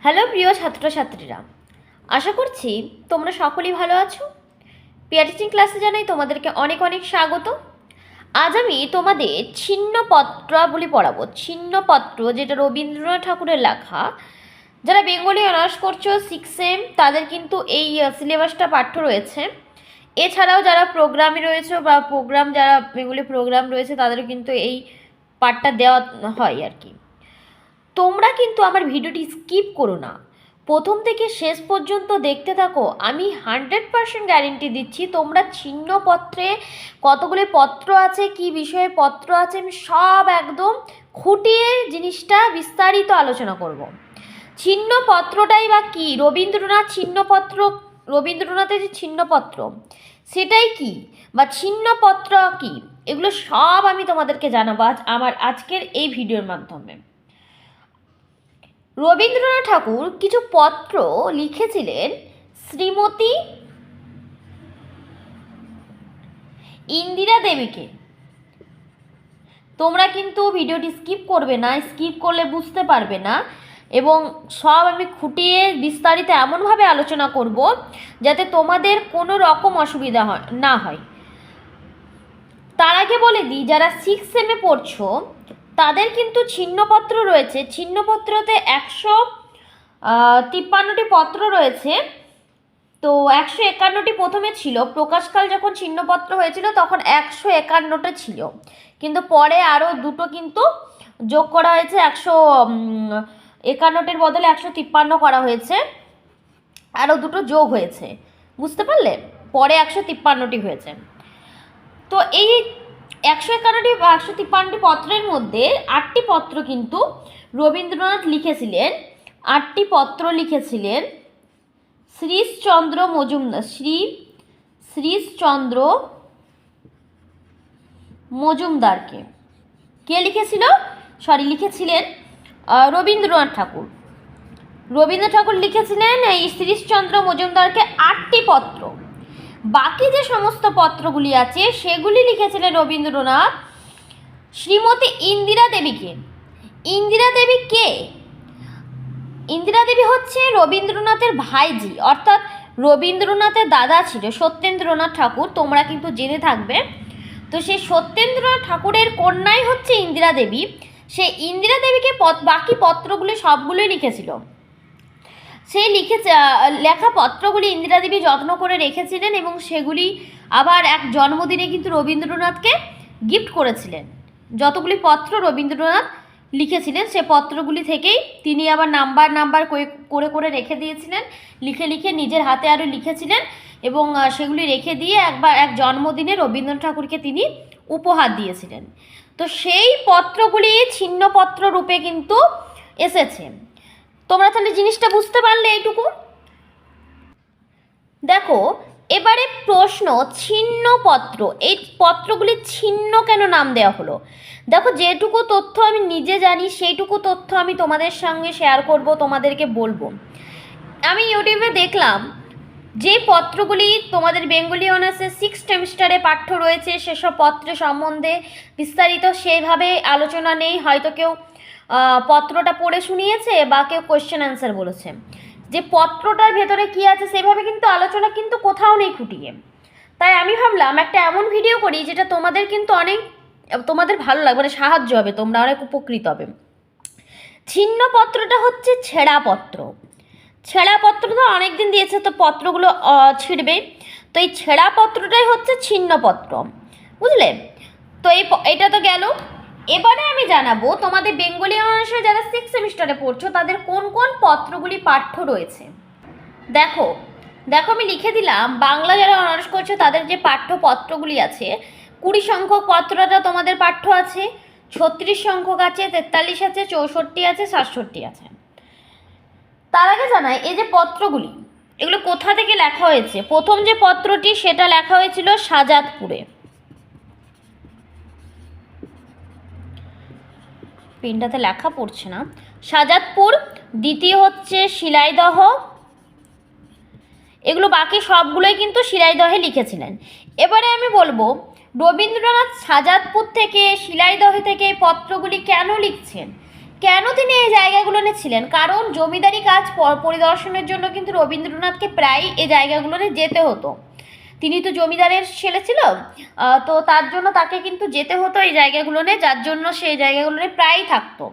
Hello প্রিয় ছাত্রছাত্রীরা, আশা করছি তোমরা সকলেই ভালো আছো। পিআর টিচিং ক্লাসে জানাই তোমাদেরকে অনেক অনেক স্বাগত। আজ আমি তোমাদের ছিন্নপত্রাবলী পড়াবো। ছিন্নপত্র, যেটা রবীন্দ্রনাথ ঠাকুরের লেখা। যারা বেঙ্গলি অনার্স করছো 6 তাদের কিন্তু এই সিলেবাসটা পাঠ্য রয়েছে। এছাড়াও যারা প্রোগ্রামে রয়েছে বা যারা বেঙ্গলি প্রোগ্রাম রয়েছে তাদেরও কিন্তু এই পাঠটা দেওয়া হয় আর কি। তোমরা কিন্তু আমার ভিডিওটি স্কিপ করো না, প্রথম থেকে শেষ পর্যন্ত দেখতে থাকো। আমি 100% গ্যারেন্টি দিচ্ছি তোমরা ছিন্নপত্রে কতগুলি পত্র আছে, কি বিষয়ে পত্র আছে, আমি সব একদম খুঁটিয়ে জিনিসটা বিস্তারিত আলোচনা করব। ছিন্নপত্রটাই বা কি, রবীন্দ্রনাথের যে ছিন্নপত্র সেটাই কি, বা ছিন্নপত্র কি, এগুলো সব আমি তোমাদেরকে জানাবো আমার আজকের এই ভিডিওর মাধ্যমে। রবীন্দ্রনাথ ঠাকুর কিছু পত্র লিখেছিলেন শ্রীমতী ইন্দিরা দেবীকে। তোমরা কিন্তু ভিডিওটি স্কিপ করবে না, স্কিপ করলে বুঝতে পারবে না, এবং সব আমি খুঁটিয়ে বিস্তারিত এমনভাবে আলোচনা করব যাতে তোমাদের কোনো রকম অসুবিধা না হয়। তার আগে বলে দিই, যারা 6 পড়ছো তাদের কিন্তু ছিন্নপত্র রয়েছে। ছিন্নপত্রতে 153টি পত্র রয়েছে। তো 151টি প্রথমে ছিল, প্রকাশকাল যখন ছিন্নপত্র হয়েছিল তখন 151টা ছিল, কিন্তু পরে আরও দুটো কিন্তু যোগ করা হয়েছে। 151টির বদলে 153 করা হয়েছে, আরও দুটো যোগ হয়েছে, বুঝতে পারলে? পরে 153টি হয়েছে। তো এই 151টি বা 153টি পত্রের মধ্যে 8টি পত্র কিন্তু রবীন্দ্রনাথ লিখেছিলেন। 8টি পত্র লিখেছিলেন শ্রীশচন্দ্র মজুমদার, শ্রীশচন্দ্র মজুমদারকে। কে লিখেছিল? লিখেছিলেন রবীন্দ্রনাথ ঠাকুর। রবীন্দ্রনাথ ঠাকুর লিখেছিলেন এই শ্রীশচন্দ্র মজুমদারকে 8টি পত্র। বাকি যে সমস্ত পত্রগুলি আছে সেগুলি লিখেছিলেন রবীন্দ্রনাথ শ্রীমতী ইন্দিরা দেবীকে। ইন্দিরা দেবী কে? ইন্দিরা দেবী হচ্ছে রবীন্দ্রনাথের ভাইজি, অর্থাৎ রবীন্দ্রনাথের দাদা ছিল সত্যেন্দ্রনাথ ঠাকুর, তোমরা কিন্তু জেনে থাকবে। তো সেই সত্যেন্দ্রনাথ ঠাকুরের কন্যাই হচ্ছে ইন্দিরা দেবী। সেই ইন্দিরা দেবীকে বাকি পত্রগুলি সবগুলোই লিখেছিল। সেই লেখা পত্রগুলি ইন্দিরা দেবী যত্ন করে রেখেছিলেন এবং সেগুলি আবার এক জন্মদিনে কিন্তু রবীন্দ্রনাথকে গিফট করেছিলেন। যতগুলি পত্র রবীন্দ্রনাথ লিখেছিলেন সে পত্রগুলি থেকেই তিনি আবার নাম্বার করে করে রেখে দিয়েছিলেন, লিখে নিজের হাতে আরও লিখেছিলেন, এবং সেগুলি রেখে দিয়ে একবার এক জন্মদিনে রবীন্দ্রনাথ ঠাকুরকে তিনি উপহার দিয়েছিলেন। তো সেই পত্রগুলি ছিন্নপত্র রূপে কিন্তু এসেছে। তোমরা তাহলে জিনিসটা বুঝতে পারলে এইটুকু? দেখো এবারে প্রশ্ন, ছিন্নপত্র, এই পত্রগুলি ছিন্ন কেন নাম দেওয়া হলো? দেখো, যেটুকু তথ্য আমি নিজে জানি সেইটুকু তথ্য আমি তোমাদের সঙ্গে শেয়ার করব, তোমাদেরকে বলবো। আমি ইউটিউবে দেখলাম যে পত্রগুলি তোমাদের বেঙ্গলি অনার্সের 6 সেমিস্টারে পাঠ্য রয়েছে সেসব পত্রের সম্বন্ধে বিস্তারিত সেইভাবে আলোচনা নেই। হয়তো কেউ পত্রটা পড়ে শুনিয়েছে বা কেউ কোয়েশ্চেন অ্যান্সার বলেছে। যে পত্রটার ভেতরে কি আছে সেভাবে কিন্তু আলোচনা কিন্তু কোথাও নেই খুঁটিয়ে। তাই আমি ভাবলাম একটা এমন ভিডিও করি যেটা তোমাদের কিন্তু তোমাদের ভালো লাগবে, মানে সাহায্য হবে, তোমরা অনেক উপকৃত হবে। ছিন্নপত্রটা হচ্ছে ছেঁড়া পত্র। ছেঁড়া পত্র তো অনেক দিন দিয়েছে, তো পত্রগুলো ছিঁড়বে, তো এই ছেঁড়া পত্রটাই হচ্ছে ছিন্নপত্র, বুঝলে? তো এটা তো গেল। এবারে আমি জানাবো তোমাদের বেঙ্গলি অনার্সে যারা 6 সেমিস্টারে পড়ছো তাদের কোন কোন পত্রগুলি পাঠ্য রয়েছে। দেখো আমি লিখে দিলাম, বাংলা যারা অনার্স করছো তাদের যে পাঠ্য পত্রগুলি আছে 20 সংখ্যক পত্রটা তোমাদের পাঠ্য আছে, 36 সংখ্যক আছে, 43 আছে, 64 আছে, 67 আছে। তার আগে জানাই, এই যে পত্রগুলি এগুলো কোথা থেকে লেখা হয়েছে। প্রথম যে পত্রটি সেটা লেখা হয়েছিল শাহজাদপুরে, পেনটাতে লেখা পড়ছে না, শাহজাদপুর। দ্বিতীয় হচ্ছে শিলাইদহ, এগুলো বাকি সবগুলোই কিন্তু শিলাইদহে লিখেছিলেন। এবারে আমি বলবো রবীন্দ্রনাথ শাহজাদপুর থেকে শিলাইদহ থেকে এই পত্রগুলি কেন লিখছেন, কেন তিনি এই জায়গাগুলোতে ছিলেন? কারণ জমিদারি কাজ পরিদর্শনের জন্য কিন্তু রবীন্দ্রনাথকে প্রায় এই জায়গাগুলোতে যেতে হতো। তিনি তো জমিদারের ছেলে ছিল, তো তার জন্য তাকে কিন্তু যেতে হতো এই জায়গাগুলোতে, যার জন্য সেই জায়গাগুলোতে প্রায়ই থাকতো।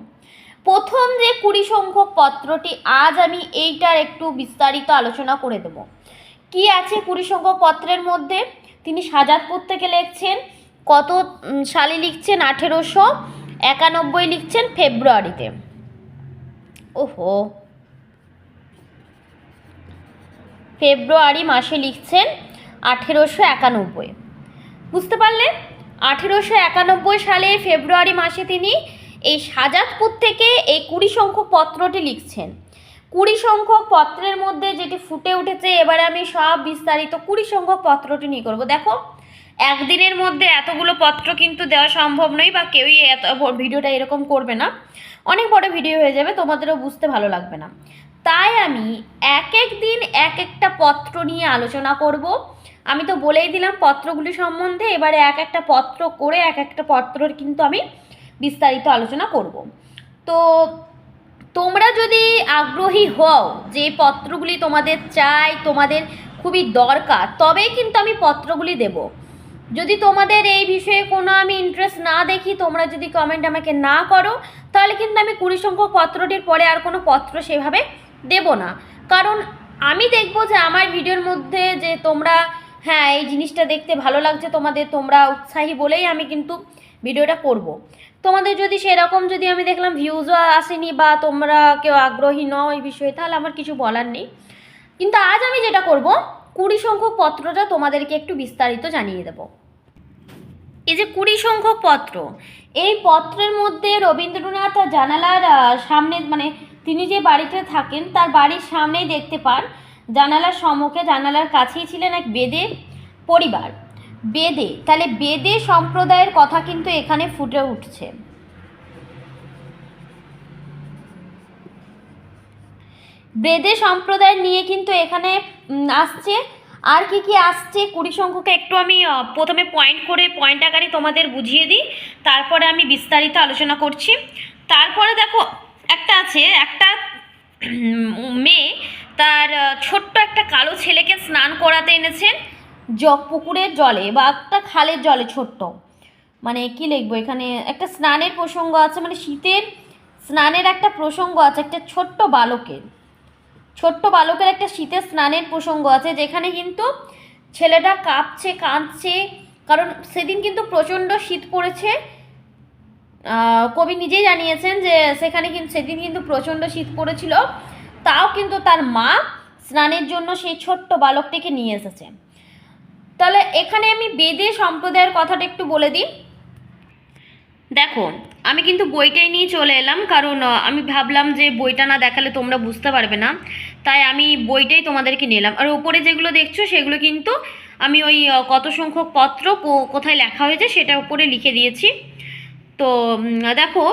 প্রথম যে 20 সংখ্যক পত্রটি, আজ আমি এইটার একটু বিস্তারিত আলোচনা করে দেব। কি আছে 20 সংখ্যক পত্রের মধ্যে? তিনি শাহজাদপুর থেকে লিখছেন। কত সালে লিখছেন? 1891 লিখছেন ফেব্রুয়ারিতে। ওহো, ফেব্রুয়ারি মাসে লিখছেন 1891। বুঝতে পারলে? 1891 সালে ফেব্রুয়ারি মাসে তিনি এই শাহজাদপুর থেকে এই 20 সংখ্যক পত্রটি লিখছেন। 20 সংখ্যক পত্রের মধ্যে যেটি ফুটে উঠেছে, এবারে আমি সব বিস্তারিত 20 সংখ্যক পত্রটি নিয়ে করবো। দেখো, একদিনের মধ্যে এতগুলো পত্র কিন্তু দেওয়া সম্ভব নয়, বা কেউই এত ভিডিওটা এরকম করবে না, অনেক বড় ভিডিও হয়ে যাবে, তোমাদেরও বুঝতে ভালো লাগবে না। তাই আমি এক এক দিন এক একটা পত্র নিয়ে আলোচনা করব। আমি তো বলেই দিলাম পত্রগুলি সম্বন্ধে, এবারে এক একটা পত্র করে এক একটা পত্রর কিন্তু আমি বিস্তারিত আলোচনা করব। তো তোমরা যদি আগ্রহী হও যে পত্রগুলি তোমাদের চাই, তোমাদের খুবই দরকার, তবেই কিন্তু আমি পত্রগুলি দেব। যদি তোমাদের এই বিষয়ে কোনো আমি ইন্টারেস্ট না দেখি, তোমরা যদি কমেন্ট আমাকে না করো, তাহলে কিন্তু আমি 20 সংখ্যক পত্রটির পরে আর কোনো পত্র সেভাবে দেব না। কারণ আমি দেখব যে আমার ভিডিওর মধ্যে যে তোমরা, হ্যাঁ এই জিনিসটা দেখতে ভালো লাগছে তোমাদের, তোমরা উৎসাহী বলেই আমি কিন্তু ভিডিওটা করব। তোমাদের যদি সেরকম যদি আমি দেখলাম ভিউজও আসেনি বা তোমরা কেউ আগ্রহী নও এই বিষয়ে, তাহলে আমার কিছু বলার নেই। কিন্তু আজ আমি যেটা করব, 20 সংখ্যক পত্রটা তোমাদেরকে একটু বিস্তারিত জানিয়ে দেব। এই যে 20 সংখ্যক পত্র, এই পত্রের মধ্যে রবীন্দ্রনাথ জানালার সামনে, মানে তিনি যে বাড়িতে থাকেন তার বাড়ির সামনেই দেখতে পান, জানালার সম্মুখে, জানালার কাছেই ছিলেন এক বেদে পরিবার। বেদে, তাহলে বেদে সম্প্রদায়ের কথা কিন্তু এখানে ফুটে উঠছে। বেদে সম্প্রদায় নিয়ে কিন্তু এখানে আসছে। আর কি কি আসছে 20 সংখ্যকে একটু আমি প্রথমে পয়েন্ট আকারে তোমাদের বুঝিয়ে দিই, তারপরে আমি বিস্তারিত আলোচনা করছি। তারপরে দেখো, একটা আছে, একটা মেয়ে তার ছোট্ট একটা কালো ছেলেকে স্নান করাতে এনেছেন পুকুরের জলে বা একটা খালের জলে। ছোট্ট, মানে কি লিখবো এখানে, একটা স্নানের প্রসঙ্গ আছে, মানে শীতের স্নানের একটা প্রসঙ্গ আছে, একটা ছোট্ট বালকের একটা শীতের স্নানের প্রসঙ্গ আছে, যেখানে কিন্তু ছেলেটা কাঁপছে, কাঁদছে, কারণ সেদিন কিন্তু প্রচণ্ড শীত পড়েছে। কবি নিজেই জানিয়েছেন যে সেদিন কিন্তু প্রচণ্ড শীত পড়েছিল, তাও কিন্তু তার মা স্নানের জন্য সেই ছোট্ট বালকটিকে নিয়ে এসেছে। তাহলে এখানে আমি বেদে সম্প্রদায়ের কথাটা একটু বলে দিই। দেখো, আমি কিন্তু বইটাই নিয়ে চলে এলাম, কারণ আমি ভাবলাম যে বইটা না দেখালে তোমরা বুঝতে পারবে না, তাই আমি বইটাই তোমাদেরকে নিলাম। আর উপরে যেগুলো দেখছো সেগুলো কিন্তু আমি ওই কত সংখ্যক পত্র কোথায় লেখা হয়েছে সেটা উপরে লিখে দিয়েছি। তো দেখো,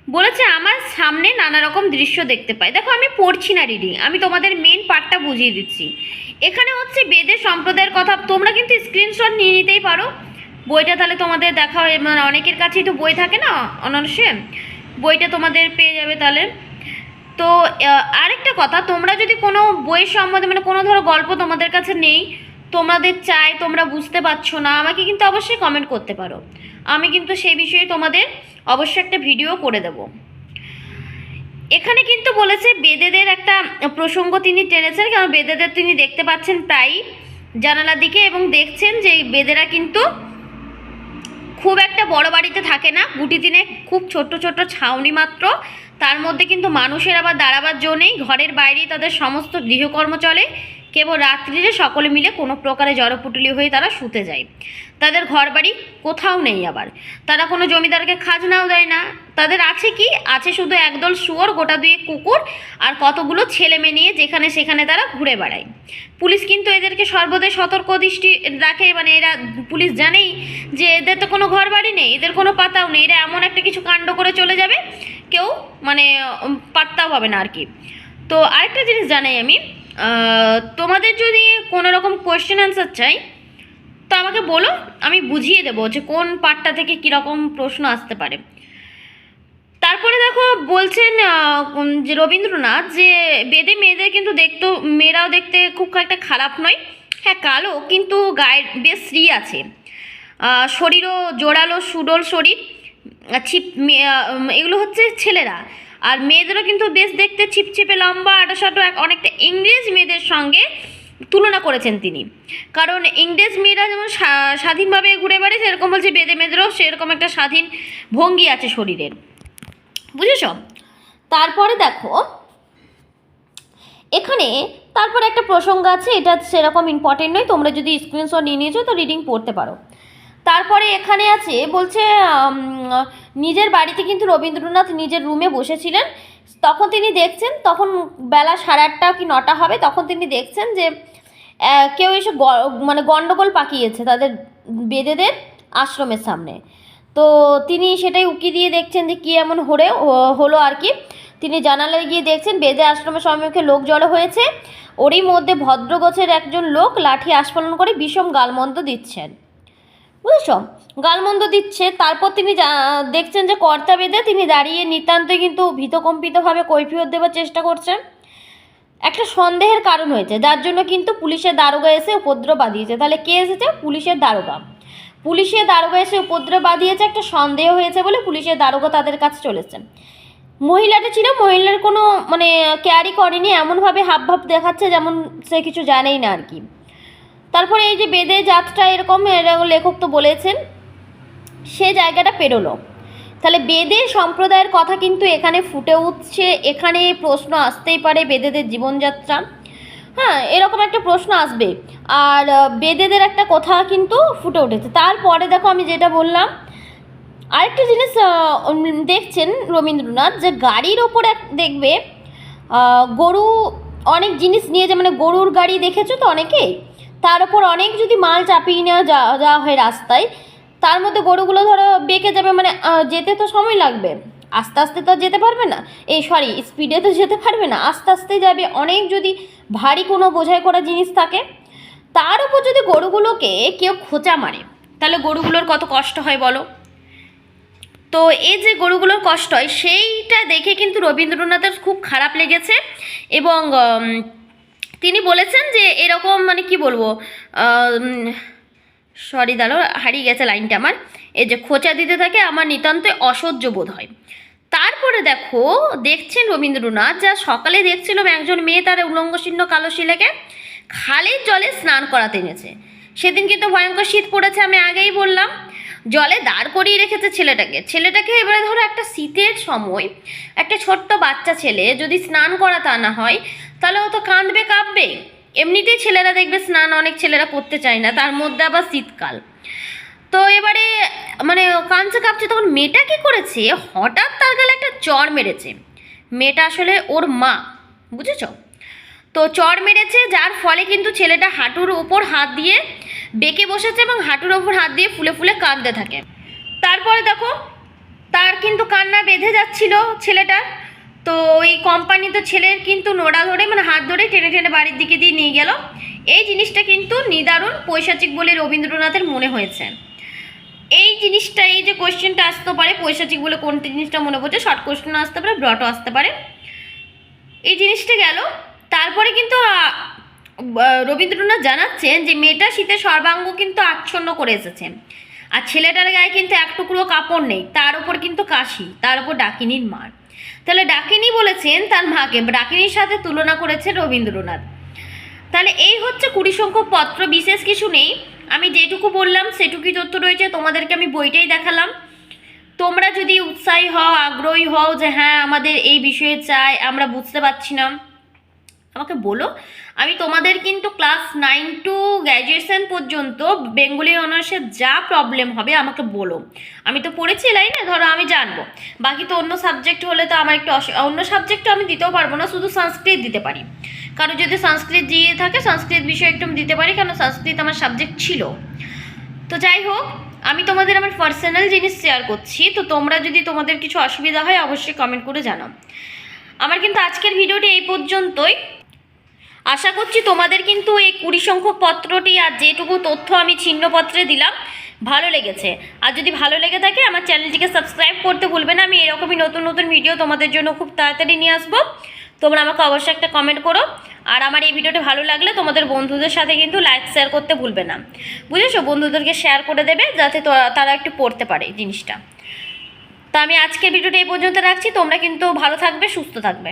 বলেছে আমার সামনে নানা রকম দৃশ্য দেখতে পাই। দেখো, আমি পড়ছি না রিডিং, আমি তোমাদের মেন পার্টটা বুঝিয়ে দিচ্ছি। এখানে হচ্ছে বেদের সম্প্রদায়ের কথা, তোমরা কিন্তু স্ক্রিনশট নিয়ে নিতেই পারো বইটা, তাহলে তোমাদের দেখা হয়, মানে অনেকের কাছেই তো বই থাকে না অনার্সে, বইটা তোমাদের পেয়ে যাবে তাহলে। তো আরেকটা কথা, তোমরা যদি কোনো বইয়ের সম্বন্ধে, মানে কোনো ধরো গল্প তোমাদের কাছে নেই, তোমাদের চাই, তোমরা বুঝতে পারছো না, আমাকে কিন্তু অবশ্যই কমেন্ট করতে পারো, আমি কিন্তু সেই বিষয়ে তোমাদের অবশ্যই একটা ভিডিও করে দেব। এখানে কিন্তু বলেছে বেদেদের একটা প্রসঙ্গ তিনি টেনেছেন, কারণ বেদেদের তিনি দেখতে পাচ্ছেন প্রায়ই জানালার দিকে, এবং দেখছেন যে বেদেরা কিন্তু খুব একটা বড় বাড়িতে থাকে না, গুটি দিনে খুব ছোট্ট ছোট্ট ছাউনি মাত্র, তার মধ্যে কিন্তু মানুষের আবার দাঁড়াবার জো নেই, ঘরের বাইরেই তাদের সমস্ত গৃহকর্ম চলে, কেবল রাত্রিরে সকলে মিলে কোনো প্রকারে জড়পুটুলি হয়ে তারা শুতে যায়। তাদের ঘর বাড়ি কোথাও নেই, আবার তারা কোনো জমিদারকে খাজনাও দেয় না, তাদের আছে কি, আছে শুধু একদল শুয়োর, গোটা দুয়েক কুকুর, আর কতগুলো ছেলে মেয়ে নিয়ে যেখানে সেখানে তারা ঘুরে বেড়ায়। পুলিশ কিন্তু এদেরকে সর্বদাই সতর্ক দৃষ্টি রাখে, মানে এরা পুলিশ জানেই যে এদের তো কোনো ঘর বাড়ি নেই, এদের কোনো পাতাও নেই, এরা এমন একটা কিছু কাণ্ড করে চলে যাবে, কেউ মানে পাত্তাও পাবে না আর কি। তো আরেকটা জিনিস জানাই আমি, তোমাদের যদি কোনো রকম কোয়েশ্চেন অ্যান্সার চাই তো আমাকে বলো, আমি বুঝিয়ে দেবো যে কোন পার্টটা থেকে কীরকম প্রশ্ন আসতে পারে। তারপরে দেখো বলছেন যে রবীন্দ্রনাথ যে বেদে মেয়েদের কিন্তু মেয়েরাও দেখতে খুব একটা খারাপ নয়, হ্যাঁ কালো কিন্তু গায়ের বেশ শ্রী আছে, শরীরও জোরালো সুডোল শরীর, এগুলো হচ্ছে ছেলেরা। আর মেয়েদেরও কিন্তু বেশ দেখতে ছিপছিপে লম্বা আটাশাটো অনেকটা ইংরেজ মেয়েদের সঙ্গে তুলনা করেছেন তিনি। কারণ ইংরেজ মেয়েরা যেমন স্বাধীনভাবে ঘুরে বেড়ে, সেরকম বলছে বেদে মেয়েদেরও সেরকম একটা স্বাধীন ভঙ্গি আছে শরীরের, বুঝেছ? তারপরে দেখো এখানে তারপরে একটা প্রসঙ্গ আছে, এটা সেরকম ইম্পর্টেন্ট নয়, তোমরা যদি স্ক্রিনশট নিয়ে নিয়েছো তো রিডিং পড়তে পারো। তারপরে এখানে আছে বলছে নিজের বাড়িতে কিন্তু রবীন্দ্রনাথ নিজের রুমে বসেছিলেন, তখন তিনি দেখছেন, তখন বেলা 8:30 কি 9টা হবে, তখন তিনি দেখছেন যে কেউ এসে মানে গণ্ডগোল পাকিয়েছে তাদের বেদেদের আশ্রমের সামনে। তো তিনি সেটাই উকি দিয়ে দেখছেন যে কী এমন হলো আর কি। তিনি জানালায় গিয়ে দেখছেন বেদে আশ্রমের সম্মুখে লোক জড়ো হয়েছে, ওরই মধ্যে ভদ্রগোছের একজন লোক লাঠি আস্ফালন করে বিষম গালমন্দ দিচ্ছেন, বুঝেছ? গালমন্দ দিচ্ছে। তারপর তিনি দেখছেন যে কর্তা বেদে তিনি দাঁড়িয়ে নিতান্তই কিন্তু ভীতকম্পিতভাবে কৈফিয়ত দেওয়ার চেষ্টা করছেন। একটা সন্দেহের কারণ হয়েছে, যার জন্য কিন্তু পুলিশের দারোগা এসে উপদ্রব বাঁধিয়েছে। তাহলে কে এসেছে? পুলিশের দারোগা। পুলিশের দারোগা এসে উপদ্রব বাঁধিয়েছে, একটা সন্দেহ হয়েছে বলে পুলিশের দারোগা তাদের কাছে চলেছে। মহিলাটা ছিল, মহিলার কোনো মানে কেয়ারই করেনি, এমনভাবে হাবভাব দেখাচ্ছে যেমন সে কিছু জানেই না আর কি। তারপরে এই যে বেদে জাতটা এরকম লেখক তো বলেছেন, সে জায়গাটা পেরোলো। তাহলে বেদের সম্প্রদায়ের কথা কিন্তু এখানে ফুটে উঠছে, এখানে প্রশ্ন আসতেই পারে বেদেদের জীবনযাত্রা, হ্যাঁ এরকম একটা প্রশ্ন আসবে। আর বেদেদের একটা কথা কিন্তু ফুটে উঠেছে। তারপরে দেখো আমি যেটা বললাম, আরেকটা জিনিস দেখছেন রবীন্দ্রনাথ, যে গাড়ির ওপর দেখবে গরু অনেক জিনিস নিয়ে যে, মানে গরুর গাড়ি দেখেছো তো অনেকেই, তার ওপর অনেক যদি মাল চাপিয়ে নেওয়া যাওয়া হয় রাস্তায়, তার মধ্যে গরুগুলো ধরো বেঁকে যাবে, মানে যেতে তো সময় লাগবে, আস্তে আস্তে তো যেতে পারবে না, স্পিডে তো যেতে পারবে না, আস্তে আস্তে যাবে। অনেক যদি ভারী কোনো বোঝাই করা জিনিস থাকে, তার উপর যদি গরুগুলোকে কেউ খোঁচা মারে, তাহলে গরুগুলোর কত কষ্ট হয় বলো? তো এই যে গরুগুলোর কষ্ট হয়, সেইটা দেখে কিন্তু রবীন্দ্রনাথের খুব খারাপ লেগেছে এবং তিনি বলেছেন যে এরকম মানে কি বলবো, সরি দাঁড়ো হারিয়ে গেছে লাইনটা আমার, এই যে খোঁচা দিতে থাকে আমার নিতান্তই অসহ্য বোধ হয়। তারপরে দেখছেন রবীন্দ্রনাথ, যা সকালে দেখছিলাম একজন মেয়ে তার উলঙ্গশীর্ণ কালো শিলাকে খালের জলে স্নান করাতে এনেছে। সেদিন কিন্তু ভয়ঙ্কর শীত পড়েছে, আমি আগেই বললাম, জলে দাঁড় করিয়ে রেখেছে ছেলেটাকে। এবারে ধরো একটা শীতের সময় একটা ছোট্ট বাচ্চা ছেলে যদি স্নান করাতে আনা হয়, তাহলে ও তো কাঁদবে কাঁপবে। এমনিতেই ছেলেরা দেখবে স্নান অনেক ছেলেরা করতে চায় না, তার মধ্যে আবার শীতকাল। তো এবারে মানে কাঁদছে কাঁপছে, তখন মেয়েটা কী করেছে, হঠাৎ তার গালে একটা চড় মেরেছে। মেয়েটা আসলে ওর মা, বুঝেছ? তো চড় মেরেছে, যার ফলে কিন্তু ছেলেটা হাঁটুর ওপর হাত দিয়ে বেঁকে বসেছে এবং হাঁটুর ওপর হাত দিয়ে ফুলে ফুলে কাঁদতে থাকে। তারপরে দেখো তার কিন্তু কান্না বেঁধে যাচ্ছিল ছেলেটার। তো ওই কোম্পানি তো ছেলের কিন্তু নোড়া ধরে মানে হাত ধরে টেনে টেনে বাড়ির দিকে দিয়ে নিয়ে গেল। এই জিনিসটা কিন্তু নিদারুণ পৈশাচিক বলে রবীন্দ্রনাথের মনে হয়েছে। এই জিনিসটা, এই যে কোয়েশ্চেনটা আসতে পারে পৈশাচিক বলে কোন জিনিসটা মনে পড়ছে, শর্ট কোয়েশ্চেন আসতে পারে, ব্রটও আসতে পারে, এই জিনিসটা গেল। তারপরে কিন্তু রবীন্দ্রনাথ জানাচ্ছেন যে মেয়েটা শীতে সর্বাঙ্গ কিন্তু আচ্ছন্ন করে এসেছে, আর ছেলেটার গায়ে কিন্তু এক টুকরো কাপড় নেই, তার উপর কিন্তু কাশি, তার উপর ডাকিনীর মার। তাহলে ডাকিনী বলেছেন তার মাকে, ডাকিনীর সাথে তুলনা করেছেন রবীন্দ্রনাথ। তাহলে এই হচ্ছে 20 সংখ্যক পত্র, বিশেষ কিছু নেই, আমি যেটুকু বললাম সেটুকুই তথ্য রয়েছে, তোমাদেরকে আমি বইটাই দেখালাম। তোমরা যদি উৎসাহী হও, আগ্রহী হও যে হ্যাঁ আমাদের এই বিষয়ে চাই, আমরা বুঝতে পারছি না, আমাকে বলো। আমি তোমাদের কিন্তু ক্লাস 9 টু গ্র্যাজুয়েশন পর্যন্ত বেঙ্গলি অনার্সের যা প্রবলেম হবে আমাকে বলো, আমি তো পড়েছি লাইনে, ধরো আমি জানবো। বাকি তো অন্য সাবজেক্ট হলে তো আমার একটু অন্য সাবজেক্টও আমি দিতেও পারবো না, শুধু সংস্কৃত দিতে পারি। কারণ যদি সংস্কৃত দিয়ে থাকে সংস্কৃত বিষয় একটু আমি দিতে পারি, কারণ সংস্কৃত আমার সাবজেক্ট ছিল। তো যাই হোক, আমি তোমাদের আমার পার্সোনাল জিনিস শেয়ার করছি, তো তোমরা যদি তোমাদের কিছু অসুবিধা হয় অবশ্যই কমেন্ট করে জানাও। আমার কিন্তু আজকের ভিডিওটি এই পর্যন্তই। আশা করছি তোমাদের কিন্তু এই 20 সংখ্যক পত্রটি আর যেটুকু তথ্য আমি ছিন্নপত্রে দিলাম ভালো লেগেছে। আর যদি ভালো লেগে থাকে আমার চ্যানেলটিকে সাবস্ক্রাইব করতে ভুলবে না। আমি এরকমই নতুন নতুন ভিডিও তোমাদের জন্য খুব তাড়াতাড়ি নিয়ে আসবো। তোমরা আমাকে অবশ্যই একটা কমেন্ট করো। আর আমার এই ভিডিওটা ভালো লাগলে তোমাদের বন্ধুদের সাথে কিন্তু লাইক শেয়ার করতে ভুলবে না, বুঝেছো? বন্ধুদেরকে শেয়ার করে দেবে যাতে তারা একটু পড়তে পারে জিনিসটা। তা আমি আজকের ভিডিওটা এই পর্যন্ত রাখছি। তোমরা কিন্তু ভালো থাকবে, সুস্থ থাকবে।